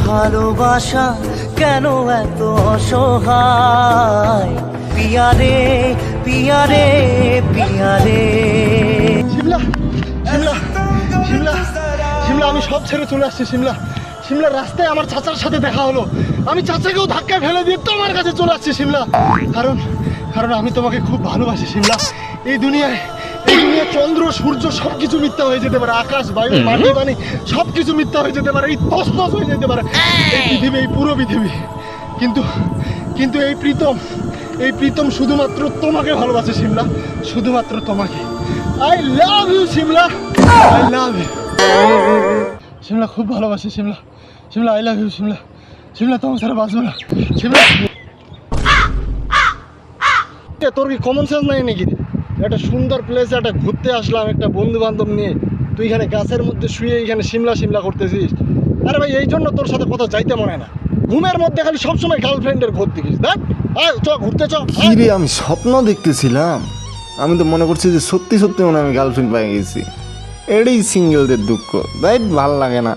ভালোবাসা কেন এত অসহায় পিয়ারে পিয়ারে পিয়ারে। শিমলা শিমলা শিমলা শিমলা আমি সব ছেড়ে চলে আসছি শিমলা। শিমলা রাস্তায় আমার চাচার সাথে দেখা হলো, আমি চাচাকেও ধাক্কায় ফেলে দিয়ে তোমার কাছে চলে আসছি শিমলা। কারণ কারণ আমি তোমাকে খুব ভালোবাসি শিমলা। এই দুনিয়ায় চন্দ্র সূর্য সব কিছু মিথ্যা হয়ে যেতে পারে, আকাশ বায়ু মাটি পানি সব কিছু মিথ্যা হয়ে যেতে পারে, এই তছনছ হয়ে যেতে পারে এই পৃথিবী, এই পুরো পৃথিবী, কিন্তু কিন্তু এই প্রীতম শুধুমাত্র তোমাকে ভালোবাসে শিমলা, শুধুমাত্র তোমাকে। I love you Shimla, I love you Shimla, খুব ভালোবাসি Shimla. Shimla I love you Shimla. Shimla তোমার ছাড়া বাঁচবো না শিমলা। তোর কি কমন সেন্স নাই নাকি? একটা সুন্দর প্লেসে একটা ঘুরতে আসলাম একটা বন্ধু বান্ধব নিয়ে, তুই এখানে গাছের মধ্যে শুয়ে এখানে শিমলা শিমলা করতেছিস। আরে ভাই এই জন্য তোর সাথে কথা যাইতে মনে হয় না, ঘুমের মধ্যে খালি সবসময় গার্লফ্রেন্ডের ঘর দেখিস। দেখ চ ঘুরতে চ। কি রে, আমি স্বপ্ন দেখতেছিলাম? আমি তো মনে করছি যে সত্যি সত্যি মনে হয় আমি গার্লফ্রেন্ড পেয়ে গেছি। এটাই সিঙ্গেলদের দুঃখ, তাই ভাল লাগে না।